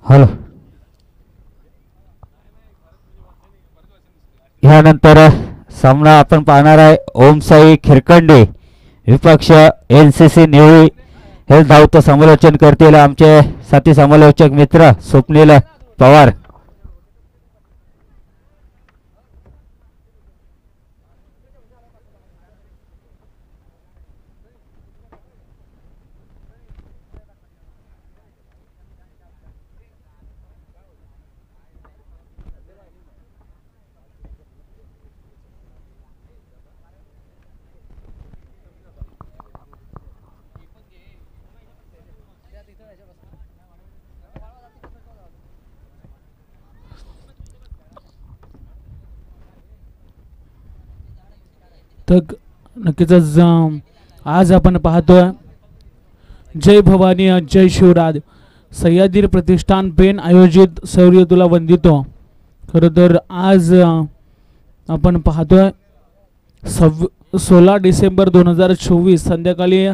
Hello. यानंतर सामना आपण पाहणार आहे ओमसाई खिरकंडे विपक्ष NCC निवळी. हे धावतं समालोचन करतील आमचे साथी समालोचक मित्र स्वप्नील पवार. तर नक्कीच आज आपण पाहतोय जय भवानी जय शिवराज सह्याद्री प्रतिष्ठान पेन आयोजित शौर्य तुला वंदितो. खरं तर आज आपण पाहतोय 16 डिसेंबर 2024 संध्याकाळी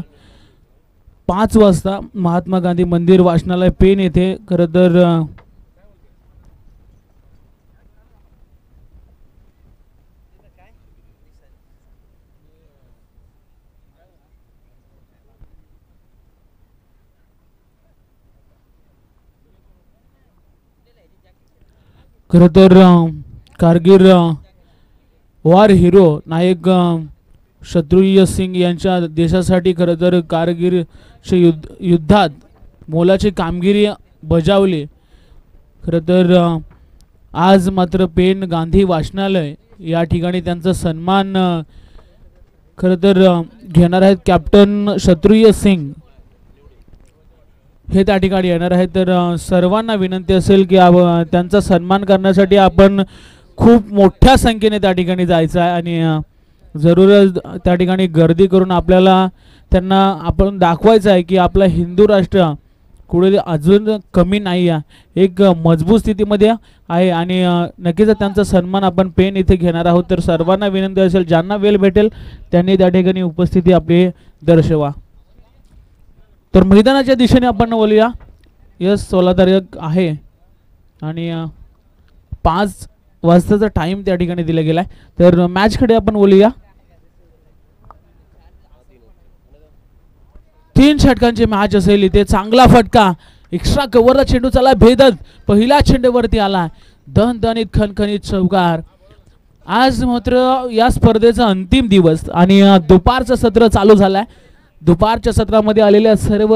5 वाजता महात्मा गांधी मंदिर वाचनालय पेन येथे खरं तर कारगिल वॉर हिरो नायक शत्रुघ्न सिंग यांच्या देशासाठी खरं तर कारगिलच्या युद्धात मोलाची कामगिरी बजावली. खरं तर आज मात्र पेन गांधी वाचनालय या ठिकाणी त्यांचा सन्मान खरं तर घेणार आहेत. कॅप्टन शत्रुघ्न सिंग हे त्या ठिकाणी येणार आहे. तर सर्वांना विनंती असेल की त्यांचा सन्मान करण्यासाठी आपण खूप मोठ्या संख्येने त्या ठिकाणी जायचं आहे आणि जरूरच त्या ठिकाणी गर्दी करून आपल्याला त्यांना आपण दाखवायचं आहे की आपला हिंदू राष्ट्र कुठे अजून कमी नाही आहे, एक मजबूत स्थितीमध्ये आहे आणि नक्कीच त्यांचा सन्मान आपण पेन इथे घेणार आहोत. तर सर्वांना विनंती असेल ज्यांना वेळ भेटेल त्यांनी त्या ठिकाणी उपस्थिती आपली दर्शवा. तर मैदानाच्या दिशेने आपण बोलूया. 16 तारीख आहे आणि 5 वाजताचा टाइम त्या ठिकाणी दिला गेलाय. तर मॅचकडे आपण बोलूया. 3 षटकांची मॅच असेल इथे. चांगला फटका एक्स्ट्रा कव्हरला चेंडू चाला भेदत पहिल्या चेंडूवरती आला. दणदणीत खणखणीत चौकार. आज मात्र या स्पर्धेचा अंतिम दिवस आणि दुपारचं सत्र चालू झालंय. दुपारच्या सत्रामध्ये आलेल्या सर्व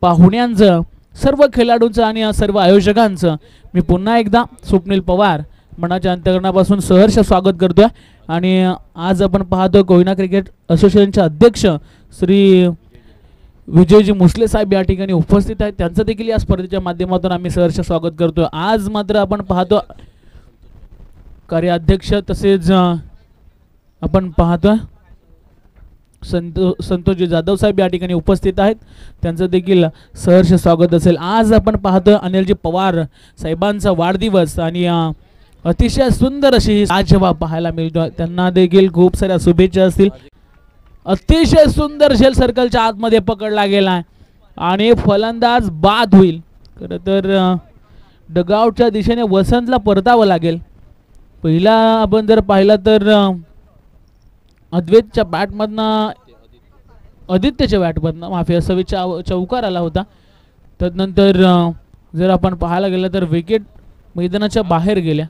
पाहुण्यांचं सर्व खेळाडूंचं आणि सर्व आयोजकांचं मी पुन्हा एकदा स्वप्नील पवार मनाच्या अंतःकरणापासून सहर्ष स्वागत करतोय. आणि आज आपण पाहतो कोयना क्रिकेट असोसिएशनचे अध्यक्ष श्री विजयजी मुसले साहेब या ठिकाणी उपस्थित आहेत. त्यांचं देखील या स्पर्धेच्या माध्यमातून आम्ही सहर्ष स्वागत करतोय. आज मात्र आपण पाहतो कार्याध्यक्ष तसेच आपण पाहतोय संतोषजी जाधव साहेब या ठिकाणी उपस्थित आहेत. त्यांचं देखील सहर्ष स्वागत असेल. आज आपण पाहतोय अनिलजी पवार साहेबांचा वाढदिवस आणि अतिशय सुंदर अशी लाजवाब पाहायला मिळतो. त्यांना देखील खूप साऱ्या शुभेच्छा असतील. अतिशय सुंदर शेल सर्कलच्या आतमध्ये पकडला गेला आणि फलंदाज बाद होईल. खरं तर डगआउटच्या दिशेने वसंतला परतावं लागेल. पहिला आपण जर पाहिला तर अद्वैतच्या बॅटमधनं आदित्यच्या बॅटमधनं माफी असावी चौकार आला होता. तदनंतर जर आपण पाहायला गेलं तर विकेट मैदानाच्या बाहेर गेल्या.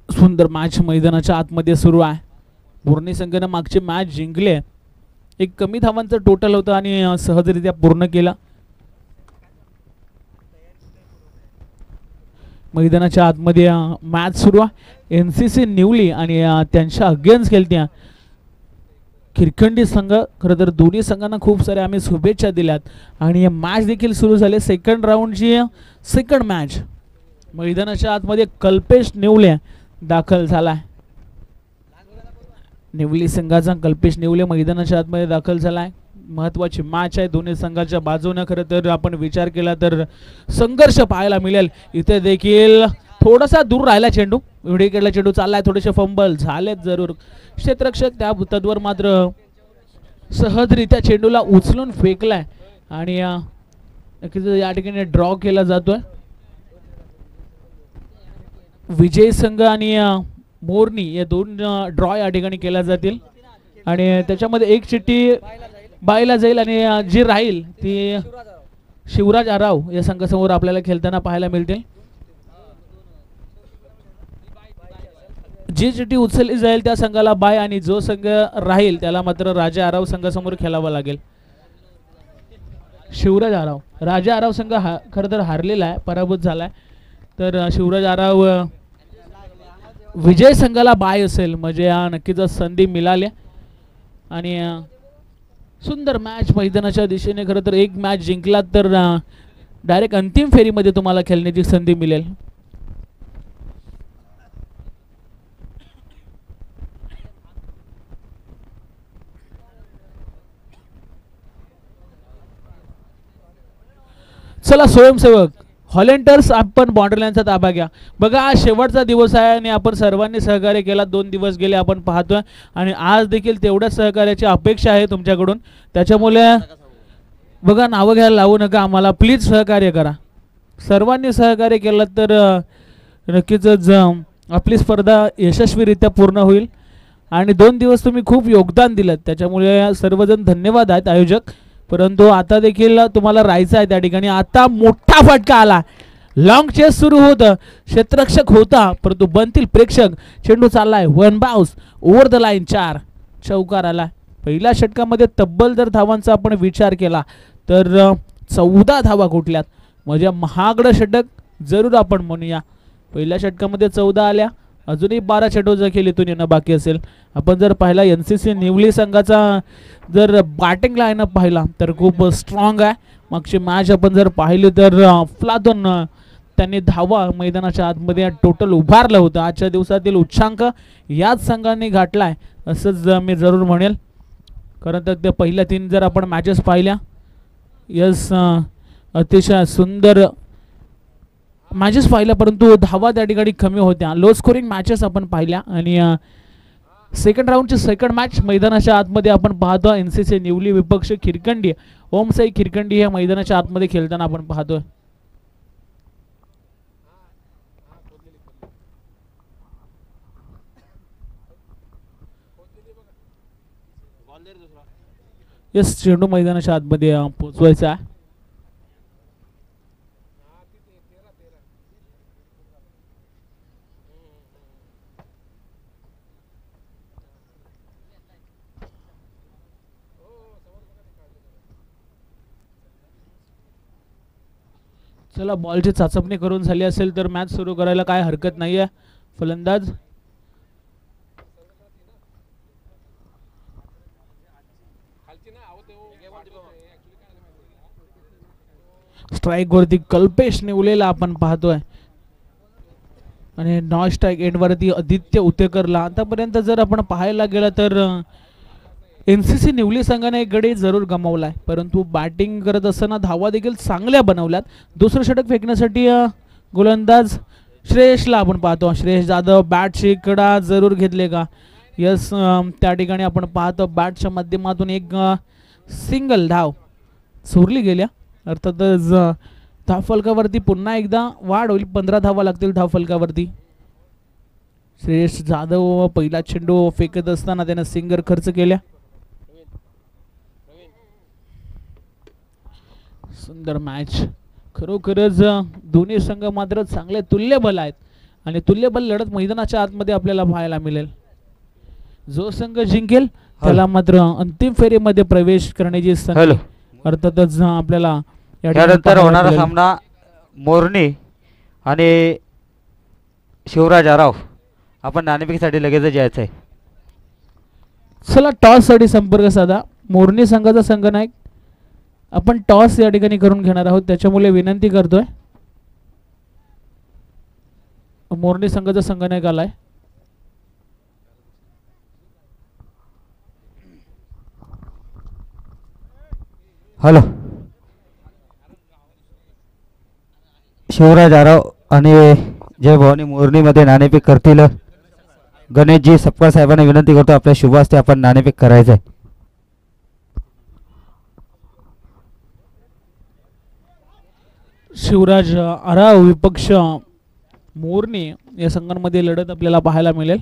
सुंदर मॅच मैदानाच्या आतमध्ये सुरू आहे. पूर्ण संघाने मागची मॅच जिंकली. एक कमी धावांचं टोटल होतं आणि सहजरित्या पूर्ण केला. मैदानाच्या आतमध्ये मॅच सुरू आहे. NCC निवली आणि त्यांच्या अगेन्स्ट खेळत्या खिरखंडी संघ. खरं तर दोन्ही संघांना खूप सारे आम्ही शुभेच्छा दिल्यात आणि मॅच देखील सुरू झाले. सेकंड राऊंडची सेकंड मॅच. मैदानाच्या आतमध्ये कल्पेश निवले दाखल झालाय. निवली संघाचा कल्पेश निवले मैदानाच्या आतमध्ये दाखल झालाय. महत्त्वाची मॅच आहे दोन्ही संघाच्या बाजूने. खरं तर आपण विचार केला तर संघर्ष पाहायला मिळेल. इथे देखील थोडासा दूर राहिला चेंडू, विडीकडला चेंडू चाललाय, थोडेसे फंबल झालेत जरूर. क्षेत्ररक्षक त्या तद्वर मात्र सहजरित्या चेंडूला उचलून फेकलाय आणि नक्कीच या ठिकाणी ड्रॉ केला जातोय. विजय संघ आणि मोरनी या दोन ड्रॉ या ठिकाणी केल्या जातील आणि त्याच्यामध्ये एक चिठ्ठी बायला जाईल आणि जी राहील ती शिवराज आराव या संघासमोर आपल्याला खेळताना पाहायला मिळतील. जी चिठ्ठी उचलली जाईल त्या संघाला बाय आणि जो संघ राहील त्याला मात्र राजा आराव संघासमोर खेळावं लागेल. शिवराज आराव, राजा आराव संघ खरं तर हारलेला आहे, पराभूत झालाय. तर शिवराज आराव विजय संघाला बाय असेल म्हणजे नक्कीच संधी मिळाली आणि सुंदर मॅच मैदानाच्या दिशेने. खरं तर एक मॅच जिंकलात तर डायरेक्ट अंतिम फेरीमध्ये तुम्हाला खेळण्याची संधी मिळेल. चला स्वयंसेवक हॉलेंडर्स आपण बॉर्डरलाईनचा ताबा घ्या. बघा आज शेवटचा दिवस आहे आणि आपण सर्वांनी सहकार्य केला. 2 दिवस गेले आपण पाहतोय आणि आज देखील तेवढ्याच सहकार्याची अपेक्षा आहे तुमच्याकडून. त्याच्यामुळे बघा नावं घ्यायला लावू नका आम्हाला, प्लीज सहकार्य करा. सर्वांनी सहकार्य केलं तर नक्कीच आपली स्पर्धा यशस्वीरित्या पूर्ण होईल. आणि 2 दिवस तुम्ही खूप योगदान दिलं त्याच्यामुळे सर्वजण धन्यवाद आहेत आयोजक. परंतु आता देखील तुम्हाला राहायचं आहे त्या ठिकाणी. आता मोठा फटका आला, लॉंग चेस सुरू होतं, क्षेत्ररक्षक होता परंतु बनतील प्रेक्षक. चेंडू चाललाय, 1 बाउन्स ओव्हर द लाईन, 4 चौकार आला. पहिल्या षटकामध्ये तब्बल जर धावांचा आपण विचार केला तर 14 धावा कुठल्यात, म्हणजे महागडं षटक जरूर आपण म्हणूया. पहिल्या षटकामध्ये 14 आल्या, अजूनही 12 चेंडू जर खेळीतून येणं बाकी असेल. आपण जर पाहिला NCC निवली संघाचा जर बॅटिंग लाईनअप पाहिला तर खूप स्ट्रॉंग आहे. मागची मॅच आपण जर पाहिली तर फ्लातून त्यांनी धावा मैदानाच्या आतमध्ये टोटल उभारलं होतं. आजच्या दिवसातील उच्चांक याच संघाने गाठलाय असंच मी जरूर म्हणेल. कारण तर त्या पहिल्या 3 जर आपण मॅचेस पाहिल्या, यस अतिशय सुंदर मॅचेस पाहिल्या परंतु धावा त्या ठिकाणी कमी होत्या. लो स्कोरिंग मॅचेस आपण पाहिल्या आणि सेकंड राऊंडची सेकंड मॅच मैदानाच्या आतमध्ये आपण पाहतो. NCC निवली विपक्ष खिरकंडी, ओमसाई खिरकंडी या मैदानाच्या आतमध्ये खेळताना आपण पाहतोय. यस चेंडू मैदानाच्या आतमध्ये पोचवायचा आहे. चला बॉलची चाचपणी करून झाली असेल तर मॅच सुरू करायला काय हरकत नाहीये. फलंदाज स्ट्राइक वरती कल्पेश निवलेला आपण पाहतोय आणि नॉन स्ट्राइक एंड वरती आदित्य उतेकरला. आतापर्यंत जर आपण पाहायला गेलं तर NCC निवली संघाने एक गडी जरूर गमावलाय परंतु बॅटिंग करत असताना धावा देखील चांगल्या बनवल्यात. दुसरं षटक फेकण्यासाठी गोलंदाज श्रेयसला आपण पाहतो. श्रेयस जाधव बॅटची कडा जरूर घेतले का, यस त्या ठिकाणी आपण पाहतो बॅटच्या माध्यमातून एक सिंगल धाव सोडली गेल्या. अर्थातच धावफलकावरती पुन्हा एकदा वाढ होईल, 15 धावा लागतील धावफलकावरती. श्रेयस जाधव पहिला चेंडू फेकत असताना त्याने सिंगर खर्च केल्या. सुंदर मॅच, खरोखरच दोन्ही संघ मात्र चांगले तुल्यबल आहेत आणि तुल्यबल लढत मैदानाच्या आतमध्ये आपल्याला पाहायला मिळेल. जो संघ जिंकेल त्याला मात्र अंतिम फेरीमध्ये प्रवेश करण्याची संधी अर्थातच आपल्याला यानंतर होणारा सामना मोरनी आणि शिवराज आराव. आपण नाणेफेकीसाठी लगेच जायचं आहे. चला टॉस साठी संपर्क साधा. मोरनी संघाचा संघनायक आपण टॉस या ठिकाणी करून घेणार आहोत त्याच्यामुळे विनंती करतोय. मोरनी संघाचा संघनायक आलाय. हॅलो, शिवराज आराव आणि जय भवानी मोरणीमध्ये नाणेफेक करतील गणेशजी सपकाळ साहेबांना विनंती करतो आपल्या शुभ हस्ते आपण नाणेफेक करायचं आहे. शिवराज आराव विपक्ष मोरणी या संघांमध्ये लढत आपल्याला पाहायला मिळेल.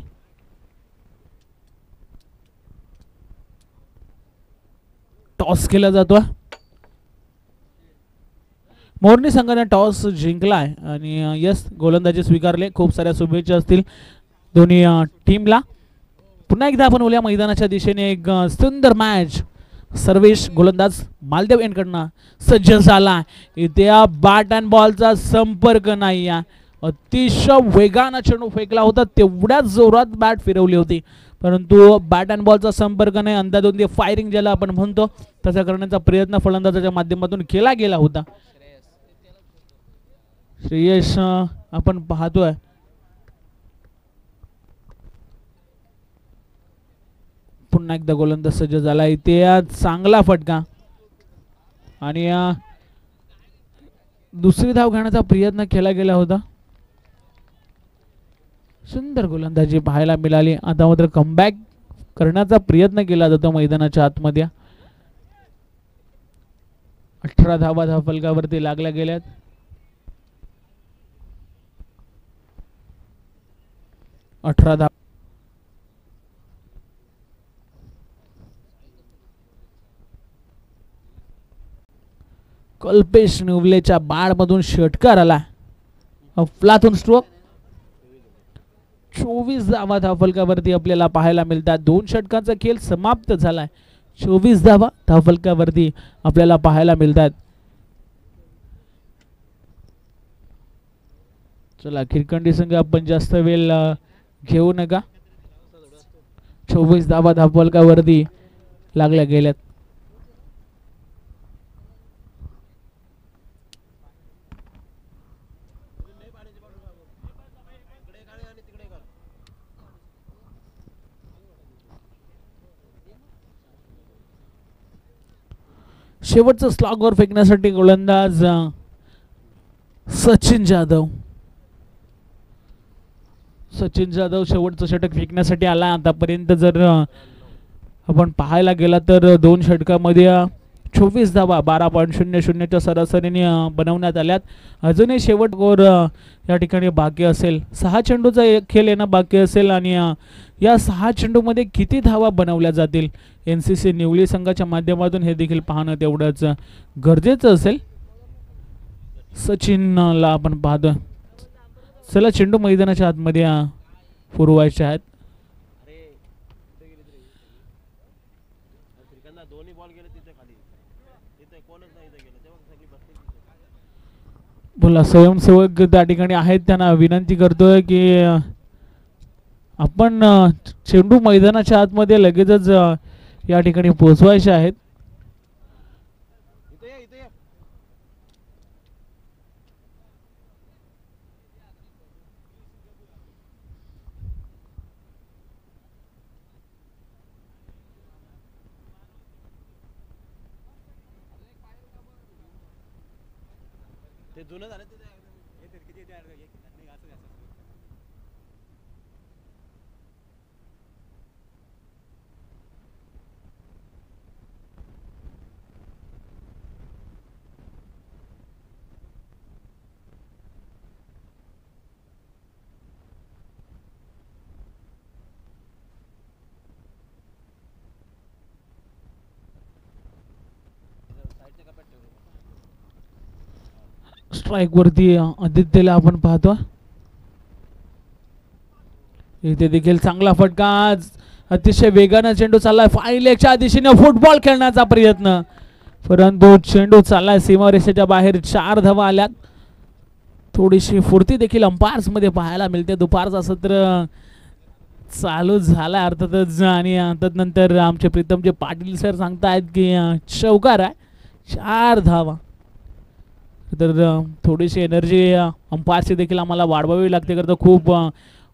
टॉस केला जातो. मोरणी संघाने टॉस जिंकलाय आणि यस गोलंदाजी स्वीकारले. खूप साऱ्या शुभेच्छा असतील दोन्ही टीमला. पुन्हा एकदा आपण ओल्या मैदानाच्या दिशेने एक सुंदर मॅच. सर्वेश गोलंदाज मालदेव यांकडनं सज्ज झाला. इथे बॅट अँड बॉलचा संपर्क नाही. अतिशय वेगानं चेंडू फेकला होता. तेवढ्याच जोरात बॅट फिरवली होती परंतु बॅट अँड बॉलचा संपर्क नाही. अंदाधुंदी फायरिंग ज्याला आपण म्हणतो तसा करण्याचा प्रयत्न फलंदाजाच्या माध्यमातून केला गेला होता. श्रेयस आपण पाहतोय पुन्हा एकदा गोलंदाज सज्ज झाला. इथे चांगला फटका आणि दुसरी धाव घेण्याचा प्रयत्न केला गेला होता. सुंदर गोलंदाजी पाहायला मिळाली. आता मात्र कमबॅक करण्याचा प्रयत्न केला जातो मैदानाच्या आतमध्ये. 18 धावा धावफलकावरती लागल्या गेल्यात. कल्पेश निवलेच्या बाळमधून षटकार आला. अफलातून स्ट्रोक. 24 धावा धावफलकावरती आपल्याला पाहायला मिळतात. 2 षटकांचा खेळ समाप्त झालाय. 24 धावा धावफलकावरती आपल्याला पाहायला मिळतात. चला खिरकंडी संघ आपण जास्त वेळ घेऊ नका. 24 धावा धावफलकावरती लागल्या गेल्यात. शेवटचं स्लॉगवर फेकण्यासाठी गोलंदाज सचिन जाधव. सचिन जाधव शेवटचं षटक फेकण्यासाठी आला. आतापर्यंत जर आपण पाहायला गेला तर 2 षटकामध्ये 24 धावा 12.00च्या सरासरीने बनवण्यात आल्यात. अजूनही शेवट गोर या ठिकाणी बाकी असेल. 6 चेंडूचा खेळ येणं बाकी असेल आणि या 6 चेंडूमध्ये किती धावा बनवल्या जातील NCC निवली संघाच्या माध्यमातून हे देखील पाहणं तेवढंच गरजेचं असेल. सचिनला आपण पाहतो. चला चेंडू मैदानाच्या आतमध्ये पुरवायचे आहेत. बोला स्वयंसेवक त्या ठिकाणी आहेत त्यांना विनंती करतोय की आपण चेंडू मैदानाच्या आतमध्ये लगेचच या ठिकाणी पोहोचवायचे आहेत. स्ट्राइक वरती आदित्यला आपण पाहतो. इथे देखील चांगला फटका. अतिशय वेगाने चेंडू चाललाय. फायलेच्या दिशेने फुटबॉल खेळण्याचा प्रयत्न परंतु चेंडू चाललाय सीमारेषेच्या बाहेर. 4 धावा आल्यात. थोडीशी फुर्ती देखील अंपायर्स मध्ये पाहायला मिळते. दुपारचा सत्र चालू झाला अर्थातच आणि तदनंतर आमचे प्रीतमचे पाटील सर सांगतायत की चौकार आहे. 4 धावा. तर थोडीशी एनर्जी अंपायरची देखील आम्हाला वाढवावी लागते करता खूप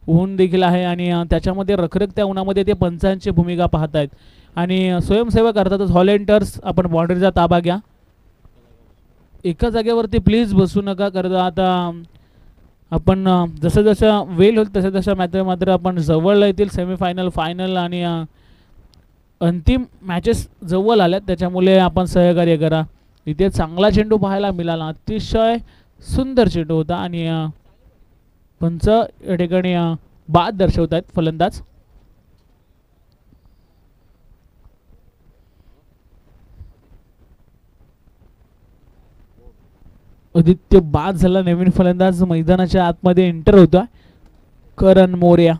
ऊन देखील आहे आणि त्याच्यामध्ये रखरखत्या उन्हामध्ये ते पंचांची भूमिका पाहत आहेत आणि स्वयंसेवक अर्थातच व्हॉलेंटियर्स आपण बाउंड्रीचा ताबा घ्या. एका जागेवरती प्लीज बसू नका करता. आता आपण जसं जसं वेळ होईल तसं तसं मात्र आपण जवळ येतील सेमीफायनल, फायनल आणि अंतिम मॅचेस जवळ आल्यात, त्याच्यामुळे आपण सहकार्य करा. इथे चांगला चेंडू पाहायला मिळाला, अतिशय सुंदर चेंडू होता आणि पंच या ठिकाणी बाद दर्शवत आहेत फलंदाज. आदित्य बाद झाला, नवीन फलंदाज मैदानाच्या आतमध्ये एंटर होता. करण मोर्या,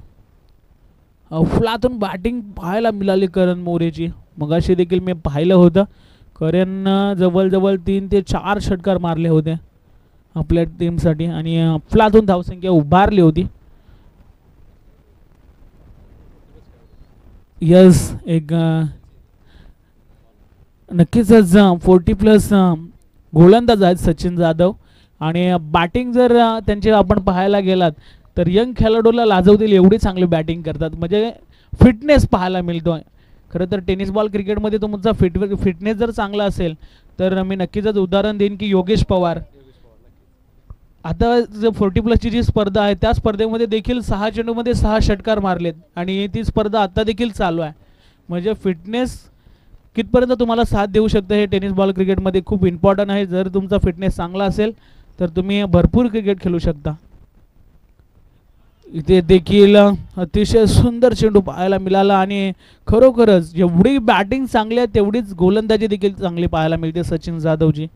अफलातून बॅटिंग पाहायला मिळाली करण मोरेची. मगाशी देखील मी पाहिलं होतं, करण जवळजवळ 3 ते 4 षटकार मारले होते आपल्या टीमसाठी आणि अफलातून धावसंख्या उभारली होती. यस, एक नक्कीच 40+ गोलंदाज आहेत सचिन जाधव आणि बॅटिंग जर त्यांचे आपण पाहायला गेलात तर यंग खेळाडूला लाजवतील एवढी चांगली बॅटिंग करतात. म्हणजे फिटनेस पाहायला मिळतो. खरं तर टेनिस बॉल क्रिकेटमध्ये तुमचा फिटनेस जर चांगला असेल तर मी नक्कीच उदाहरण देईन की योगेश पवार. आता जे 40+ जी स्पर्धा आहे त्या स्पर्धेमध्ये देखील 6 चेंडूमध्ये 6 षटकार मारलेत आणि ती स्पर्धा आता देखील चालू आहे. म्हणजे फिटनेस कितपर्यंत तुम्हाला साथ देऊ शकतं हे टेनिस बॉल क्रिकेटमध्ये खूप इम्पॉर्टंट आहे. जर तुमचा फिटनेस चांगला असेल तर तुम्ही भरपूर क्रिकेट खेळू शकता. इथे देखील अतिशय सुंदर चेंडू पाहायला मिळाला आणि खरोखरच जेवढी बॅटिंग चांगली आहे तेवढीच गोलंदाजी देखील चांगली पाहायला मिळते सचिन जाधवजी.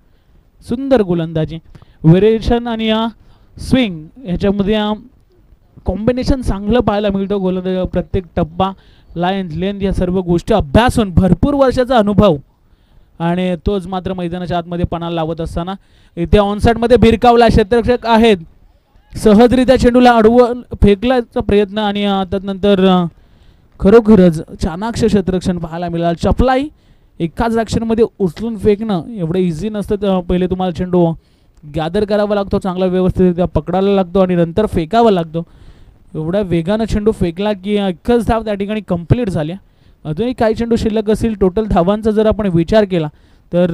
सुंदर गोलंदाजी, व्हेरिएशन आणि स्विंग याच्यामध्ये कॉम्बिनेशन चांगलं पाहायला मिळतं. गोलंदाजी प्रत्येक टप्पा, लाईन, लेंथ या सर्व गोष्टी अभ्यासून भरपूर वर्षाचा अनुभव आणि तोच मात्र मैदानाच्या आतमध्ये पणाला लावत असताना इथे ऑनसाइडमध्ये भिरकावला क्षेत्ररक्षक आहेत. सहजरित्या चेंडूला अडवून फेकल्याचा प्रयत्न आणि त्यानंतर खरोखरच चाणाक्ष क्षेत्ररक्षण पाहायला मिळालं. चपलाई एकाच ॲक्शनमध्ये उचलून फेकणं एवढं इझी नसतं. पहिले तुम्हाला चेंडू गॅदर करावा लागतो, चांगला व्यवस्थित पकडायला लागतो आणि नंतर फेकावा लागतो. एवढ्या वेगानं चेंडू फेकला की एकच धाव त्या ठिकाणी कंप्लीट झाल्या. अजूनही काही चेंडू शिल्लक असतील. टोटल धावांचा जर आपण विचार केला तर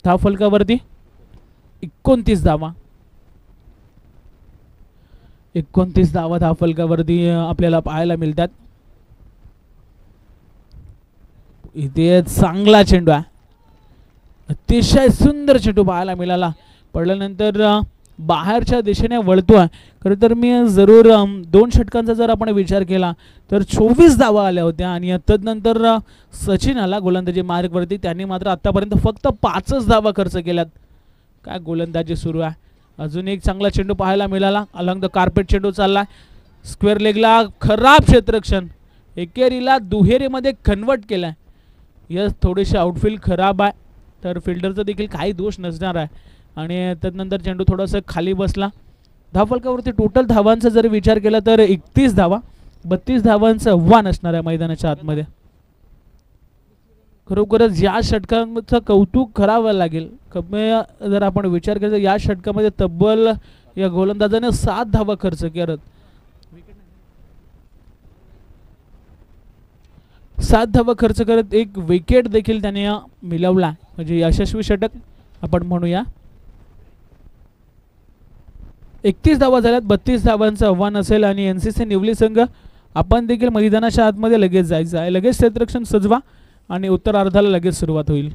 धाव फलकावरती 29 धावा, 29 धावा धाव फलकावरती आपल्याला पाहायला मिळतात. इथे चांगला चेंडू आहे, अतिशय सुंदर चेंडू पाहायला मिळाला. पडल्यानंतर बाहेरच्या दिशेने वळतोय. खरं तर मी जरूर 2 षटकांचा जर आपण विचार केला तर 24 धावा आल्या होत्या आणि तदनंतर सचिन आला गोलंदाजी मार्गवरती. त्यांनी मात्र आतापर्यंत फक्त 5च धावा खर्च केल्यात. काय गोलंदाजी सुरू आहे. अजून एक चांगला चेंडू पाहायला मिळाला. अलॉंग द कार्पेट चेंडू चालला, स्क्वेअर लेगला खराब क्षेत्ररक्षण, एकेरीला दुहेरीमध्ये कन्वर्ट केलाय. यस, थोडीशी आउटफील्ड खराब आहे तर फिल्डरचा देखील काही दोष नसणार आहे आणि त्यानंतर चेंडू थोडासा खाली बसला. धावफलकावरती टोटल धावांचा जर विचार केला तर 31 धावा, 32 धावांचं आव्हान असणार आहे मैदानाच्या आतमध्ये. खरोखरच या षटकांचं कौतुक करावं लागेल. जर आपण विचार केला तर या षटकामध्ये तब्बल या गोलंदाजाने 7 धावा खर्च करत, 7 धावा खर्च करत एक विकेट देखील त्याने मिळवला. म्हणजे यशस्वी षटक आपण म्हणूया. 31 धावा झाल्यात, 32 धावांचं आव्हान असेल आणि NCC निवली संघ आपण देखील मैदानाच्या आतमध्ये लगेच जायचं आहे. लगेच क्षेत्ररक्षण सजवा आणि उत्तरार्धाला लगेच सुरुवात होईल.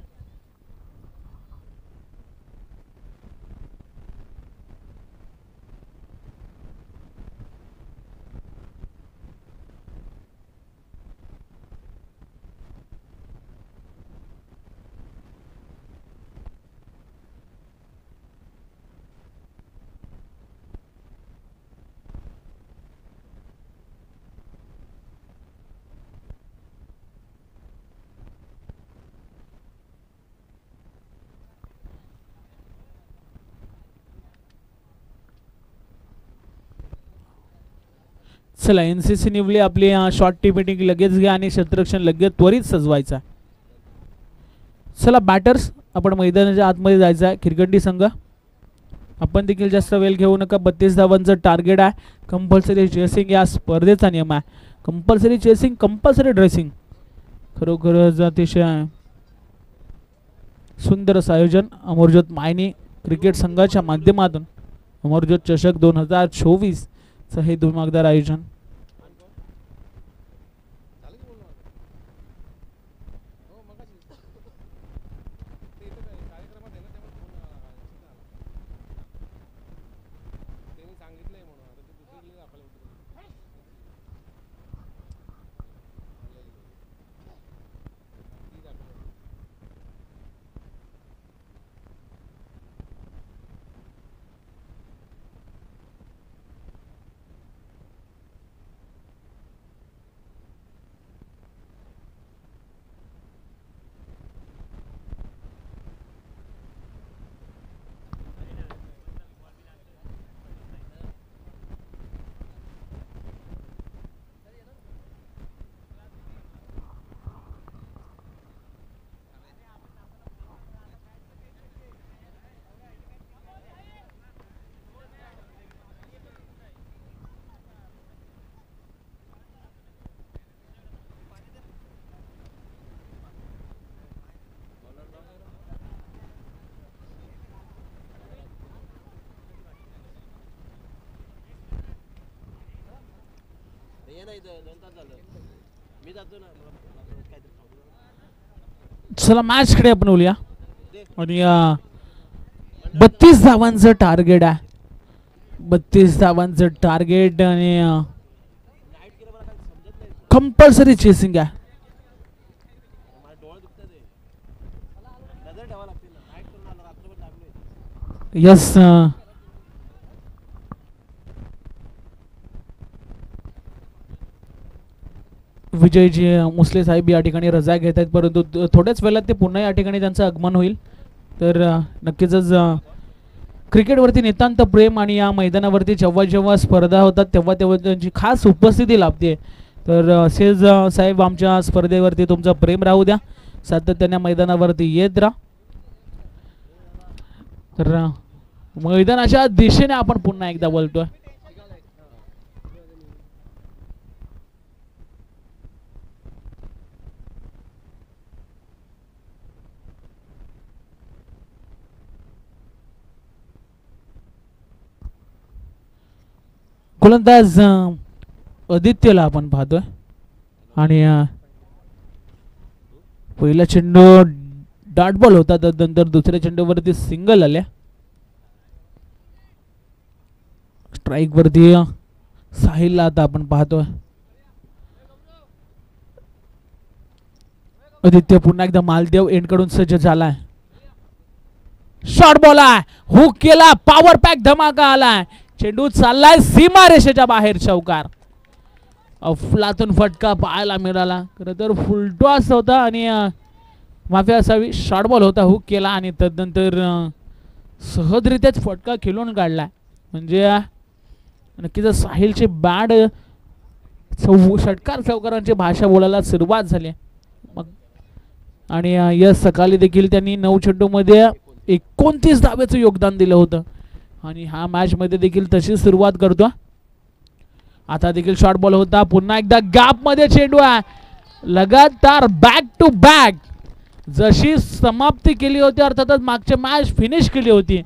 चला, NCC निवली आपली शॉर्ट टी मीटिंग लगेच घ्या आणि क्षेत्ररक्षण लगेच त्वरित सजवायचा. चला बॅटर्स, आपण मैदानाच्या आतमध्ये जायचं आहे. खिरकंडी संघ आपण देखील जास्त वेळ घेऊ नका. 32 धावांचं टार्गेट आहे. कंपल्सरी चेसिंग या स्पर्धेचा नियम आहे. Compulsory chasing, compulsory dressing. खरोखरच अतिशय सुंदर असं आयोजन अमरज्योत मायनी क्रिकेट संघाच्या माध्यमातून अमरज्योत चषक 2024 चं हे धुमाकदार आयोजन. चला मॅच कडे आपण बोलूया. आणि 32 धावांचं टार्गेट आहे. 32 धावांचं टार्गेट आणि कंपल्सरी चेसिंग आहे. यस विजयजी मुसले साहेब या ठिकाणी रजा घेत आहेत, परंतु थोड्याच वेळात ते पुन्हा या ठिकाणी त्यांचं आगमन होईल. तर नक्कीच क्रिकेटवरती नितांत प्रेम आणि या मैदानावरती जेव्हा जेव्हा स्पर्धा होतात तेव्हा तेव्हा त्यांची खास उपस्थिती लाभते. तर असेच साहेब आमच्या स्पर्धेवरती तुमचं प्रेम राहू द्या, सातत्याने मैदानावरती येत राहा. तर मैदानाच्या दिशेने आपण पुन्हा एकदा बोलतोय. गोलंदाज आदित्यला आपण पाहतोय आणि पहिला चेंडू डॉट बॉल होता, त्यानंतर दुसऱ्या चेंडूवरती सिंगल आल्या. स्ट्राइक वरती साहिलला आता आपण पाहतोय. आदित्य पुन्हा एकदा मालदेव एंड कडून सज्ज झालाय. शॉर्ट बॉल आहे, हुक केला, पॉवर पॅक धमाका आलाय. चेंडू चाललाय सीमा रेषेच्या बाहेर, चौकार. अफलातून फटका पाहायला मिळाला. खरं तर फुलटॉस होता आणि माफी असावी, शॉर्ट बॉल होता, हुक केला आणि तदनंतर सहजरित्याच फटका खेळून काढलाय. म्हणजे नक्कीच साहिलची बॅड षटकार चौकारांची भाषा बोलायला सुरुवात झाली. मग आणि यस सकाळी देखील त्यांनी 9 चेंडूमध्ये 29 धावेचं योगदान दिलं होतं आणि हा मॅच मध्ये देखील तशी सुरुवात करतो. आता देखील शॉर्ट बॉल होता, पुन्हा एकदा गॅप मध्ये चेंडू आहे. लगातार बॅक टू बॅक जशी समाप्ती केली होती, अर्थातच मागच्या मॅच फिनिश केली होती,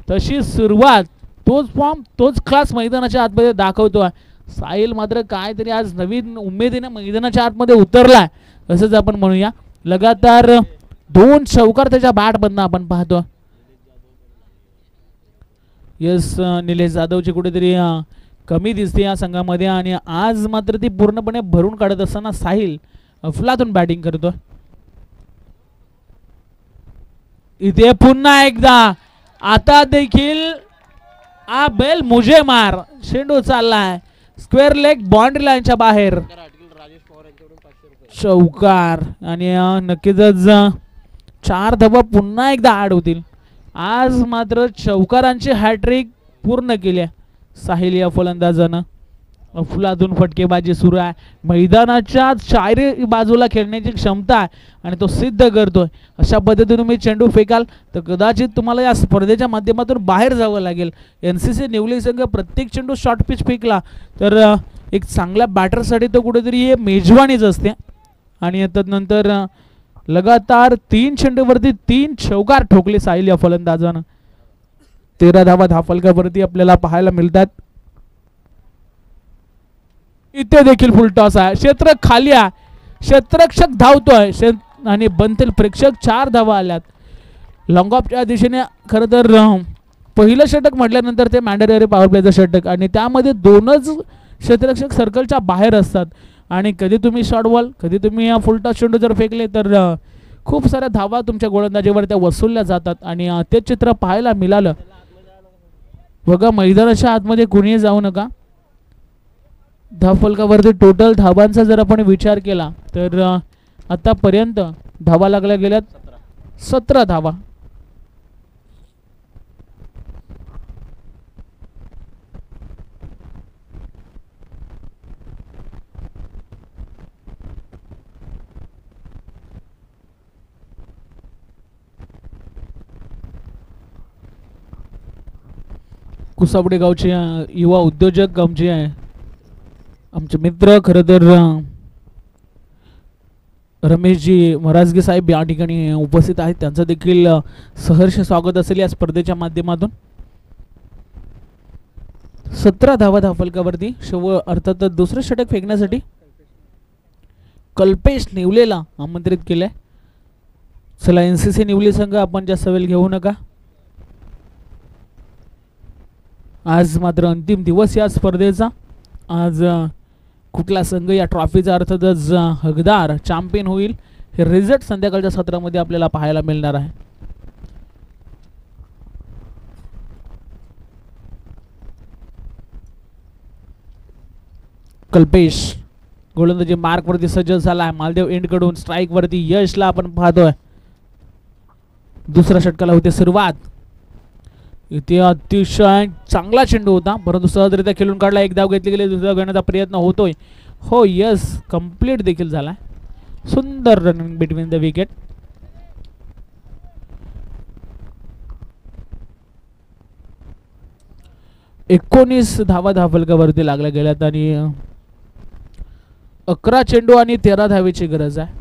तशी सुरुवात, तोच फॉर्म तोच क्लास मैदानाच्या आतमध्ये दाखवतो. साहिल मात्र काहीतरी आज नवीन उमेदीने मैदानाच्या आतमध्ये उतरलाय असंच आपण म्हणूया. लगातार 2 चौकार त्याच्या बॅट मधनं आपण पाहतो. यस निलेश जाधवची कुठेतरी कमी दिसते या संघामध्ये आणि आज मात्र ती पूर्णपणे भरून काढत असताना साहिल अफलातून बॅटिंग करतो. इथे पुन्हा एकदा आता देखील आ बेल मुझे मार, चेंडू चाललाय स्क्वेअर लेग बाउंड्री लाईनच्या बाहेर, चौकार. आणि नक्कीच 4 धावा पुन्हा एकदा आड होतील. आज मात्र चौकारांची हॅट्रिक पूर्ण केली साहिल या फलंदाजानं. अफलातून फटकेबाजी सुरू आहे, मैदानाच्या चारी बाजूला खेळण्याची क्षमता आहे आणि तो सिद्ध करतोय. अशा पद्धतीने मी चेंडू फेकाल तर कदाचित तुम्हाला या स्पर्धेच्या माध्यमातून बाहेर जावं लागेल. NCC निवली संघ प्रत्येक चेंडू शॉर्ट पिच फेकला तर एक चांगल्या बॅटरसाठी तो कुठेतरी हे मेजवानीच असते. आणि तदनंतर लगातार 3 चेंडूवरती 3 चौकार ठोकले साहिल या फलंदाजानं. 13 धावा धावफलकावरती आपल्याला पाहायला मिळतात. इथे देखील फुल टॉस आहे. क्षेत्र खाली आहे. क्षेत्ररक्षक धावतोय आणि बनतील प्रेक्षक. 4 धावा आल्यात. लॉंग ऑफच्या दिशेने. खरं तर पहिलं षटक म्हटल्यानंतर ते मॅन्डेटरी पॉवर प्लेचं षटक आणि त्यामध्ये 2च क्षेत्ररक्षक सर्कलच्या बाहेर असतात आणि कधी तुम्ही शॉर्ट बॉल कधी तुम्ही फुल टॉस चेंडू जर फेकले तर खूप साऱ्या धावा तुमच्या गोलंदाजीवर त्या वसूलल्या जातात आणि ते चित्र पाहायला मिळालं. बघा मैदानाच्या आतमध्ये कुणीही जाऊ नका. धावफलकावरती टोटल धावांचा जर आपण विचार केला तर आतापर्यंत धावा लागल्या गेल्यात 17 धावा. कुसावडे गावचे युवा उद्योजक आमचे मित्र खरं तर रमेशजी मराजगे साहेब या ठिकाणी उपस्थित आहेत. त्यांचं देखील सहर्ष स्वागत असेल या स्पर्धेच्या माध्यमातून. 17 धावा धावफलकावरती. अर्थात दुसरं षटक फेकण्यासाठी कल्पेश निवलेला आमंत्रित केलंय. चला NCC निवली संघ आपण जास्त वेळ घेऊ नका. आज मात्र अंतिम दिवस या स्पर्धेचा. आज कुठला संघ या ट्रॉफीचा अर्थातच हकदार चॅम्पियन होईल हे रिझल्ट संध्याकाळच्या सत्रामध्ये आपल्याला पाहायला मिळणार आहे. कल्पेश गोलंदाजी मार्क वरती सज्ज झाला आहे. मालदेव एंड कडून स्ट्राईक वरती यशला आपण पाहतोय. दुसऱ्या षटकाला होते सुरुवात. इथे अतिशय चांगला चेंडू होता परंतु सहजरित्या खेळून काढला. एक धाव घेतली गेली. दुसरा घेण्याचा प्रयत्न होतोय. हो यस कंप्लीट देखील झाला. सुंदर रनिंग बिटवीन द विकेट. एकोणीस धावा धावफलकावरती लागल्या गेल्यात आणि 11 चेंडू आणि 13 धावेची गरज आहे.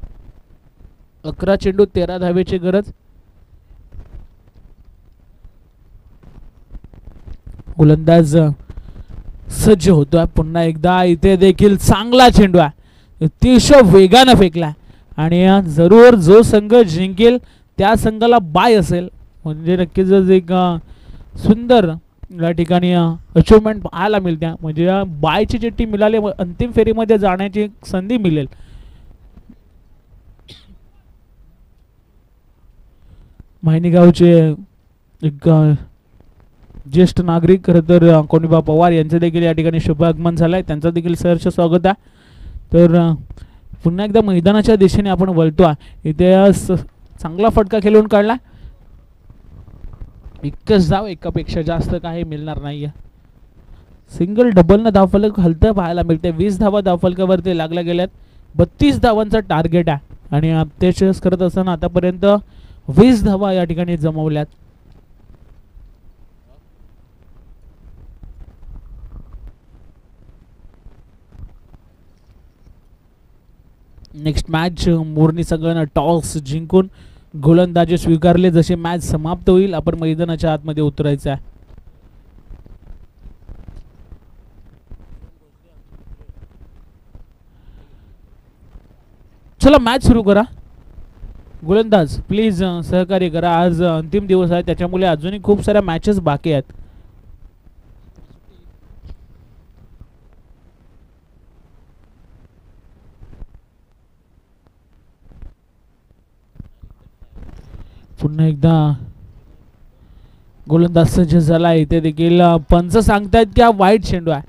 11 चेंडू 13 धावेची गरज. गोलंदाज सज्ज होतोय पुन्हा एकदा. इथे देखील चांगला चेंडू आहे. अतिशय वेगानं फेकलाय आणि जरूर जो संघ जिंकेल त्या संघाला बाय असेल. म्हणजे नक्कीच एक सुंदर या ठिकाणी अचिव्हमेंट पाहायला मिळते. म्हणजे बायची चिठ्ठी मिळाली अंतिम फेरीमध्ये जाण्याची संधी मिळेल. मायनी गावचे एक ज्येष्ठ नागरिक खरं तर कोणीबा पवार यांचे देखील या ठिकाणी शुभ आगमन झालंय. त्यांचं देखील सहर्ष स्वागत आहे. तर पुन्हा एकदा मैदानाच्या दिशेने आपण वळतो. इथे चांगला फटका खेळून काढला. एकच धाव एकापेक्षा जास्त काही मिळणार नाहीये. सिंगल डबलनं धावफलक हलतं पाहायला मिळते. 20 धावा धावफलकावरती लागल्या गेल्यात. 32 धावांचा टार्गेट आहे आणि ते चेस करत असताना आतापर्यंत 20 धावा या ठिकाणी जमवल्यात. नेक्स्ट मॅच मोरनी संघानं टॉस जिंकून गोलंदाजी स्वीकारले. जसे मॅच समाप्त होईल आपण मैदानाच्या आतमध्ये उतरायचं आहे. चला मॅच सुरू करा. गोलंदाज प्लीज सहकार्य करा. आज अंतिम दिवस आहे त्याच्यामुळे अजूनही खूप साऱ्या मॅचेस बाकी आहेत. पुन्हा एकदा गोलंदाज सज्ज झाला. इथे देखील पंच सांगतायत की हा वाईट चेंडू आहे.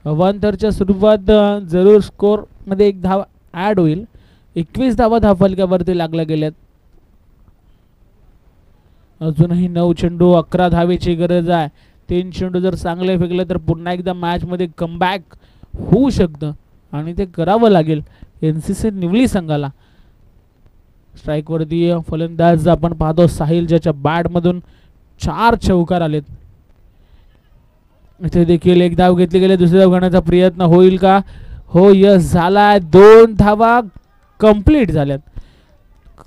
1/3च्या सुरुवात जरूर स्कोर मध्ये एक धाव ऍड होईल. 21 धावा धावफलकावरती लागल्या गेल्यात. अजूनही 9 चेंडू 11 धावेची गरज आहे. 3 चेंडू जर चांगले फेकले तर पुन्हा एकदा मॅच मध्ये कमबॅक होऊ शकतं आणि ते करावं लागेल NCC निवली संघाला. स्ट्राइक वरती फलंदाज आपण पाहतो साहिल ज्याच्या बॅट मधून 4 चौकार आलेत. इथे देखील एक धाव घेतली गेली. दुसरी धाव घेण्याचा प्रयत्न होईल का? हो यस झालाय. 2 धावा कंप्लीट झाल्यात.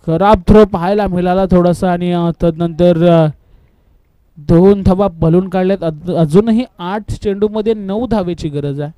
खराब थ्रो पाहायला मिळाला थोडासा आणि तदनंतर 2 धावा बलून काढल्यात. अजूनही 8 चेंडूमध्ये 9 धावेची गरज आहे.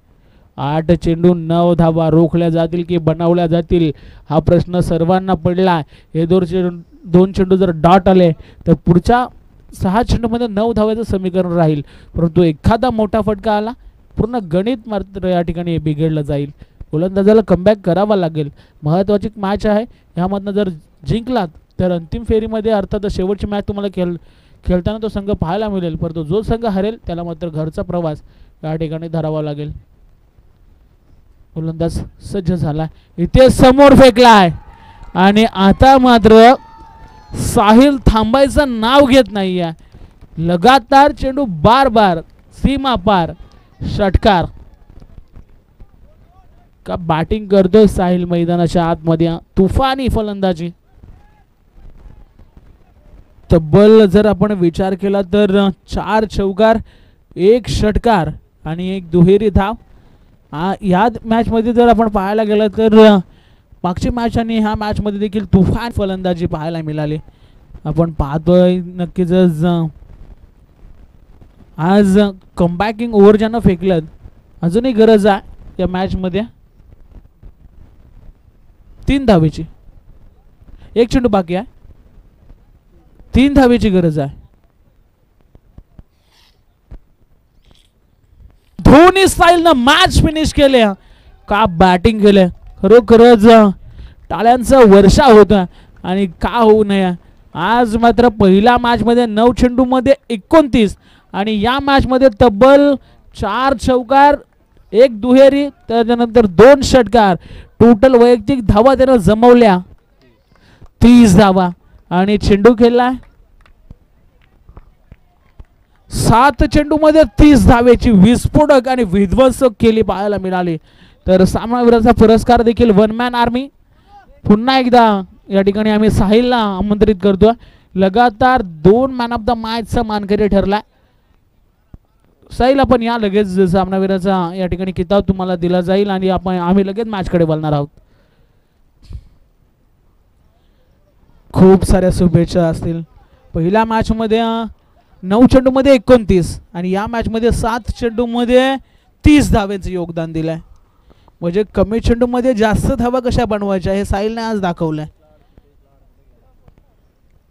8 चेंडू 9 धावा रोखल्या जातील की बनवल्या जातील हा प्रश्न सर्वांना पडला. हे 2 चेंडू जर डॉट आले तर पुढच्या 6 चेंडूमध्ये 9 धाव्याचं समीकरण राहील. परंतु एखादा मोठा फटका आला पूर्ण गणित मात्र या ठिकाणी बिघडलं जाईल. गोलंदाजाला कमबॅक करावा लागेल. महत्त्वाची मॅच आहे. ह्यामधनं जर जिंकलात तर अंतिम फेरीमध्ये अर्थात शेवटची मॅच तुम्हाला खेळताना तो संघ पाहायला मिळेल. परंतु जो संघ हरेल त्याला मात्र घरचा प्रवास या ठिकाणी धरावा लागेल. गोलंदाज सज्ज झाला. इथे समोर फेकलाय आणि आता मात्र साहिल थांबायचं नाव घेत नाहीये. लगातार चेंडू बार बार सीमा पार षटकार. का बॅटिंग करतोय साहिल मैदानाच्या आतमध्ये. तुफानी फलंदाजी. तब्बल जर आपण विचार केला तर 4 चौकार 1 षटकार आणि 1 दुहेरी धाव. या मॅच मध्ये जर आपण पाहायला गेलं तर मागची मॅच आणि ह्या मॅच मध्ये देखील तुफान फलंदाजी पाहायला मिळाली. आपण पाहतोय नक्कीच आज कमबॅकिंग ओव्हर ज्यानं फेकलं अजूनही गरज आहे या मॅच मध्ये. 3 धावेची 1 चेंडू बाकी आहे. 3 धावेची गरज आहे. धोनी स्टाईलनं मॅच फिनिश केले. का बॅटिंग केले. खरोखरच टाळ्यांचं वर्षा होतं आणि का होऊ नये. आज मात्र पहिल्या मॅच मध्ये 9 चेंडू मध्ये 29 आणि या मॅच मध्ये तब्बल 4 चौकार 1 दुहेरी त्यानंतर 2 षटकार. टोटल वैयक्तिक धावा त्यानं जमवल्या 30 धावा आणि चेंडू खेळला 7 चेंडू मध्ये 30 धावेची विस्फोटक आणि विध्वंसक केली पाहायला मिळाली. तर सामनावीराचा पुरस्कार देखील 1 मॅन आर्मी. पुन्हा एकदा या ठिकाणी आम्ही साहिलला आमंत्रित करतो. लगातार 2 मॅन ऑफ द मॅचचा मानकरी ठरला. साहिल आपण या लगेच सामनावीराचा या ठिकाणी किताब तुम्हाला दिला जाईल आणि आम्ही लगेच मॅचकडे बोलणार आहोत. खूप साऱ्या शुभेच्छा असतील. पहिल्या मॅच मध्ये 9 चेंडू मध्ये 29 आणि या मॅच मध्ये 7 चेंडू मध्ये 30 धावेचं योगदान दिलंय. म्हणजे कमी चेंडू मध्ये जास्त धावा कशा बनवायच्या हे साहिलने आज दाखवलंय.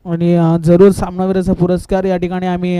आणि जरूर सामनावीराचा पुरस्कार या ठिकाणी आम्ही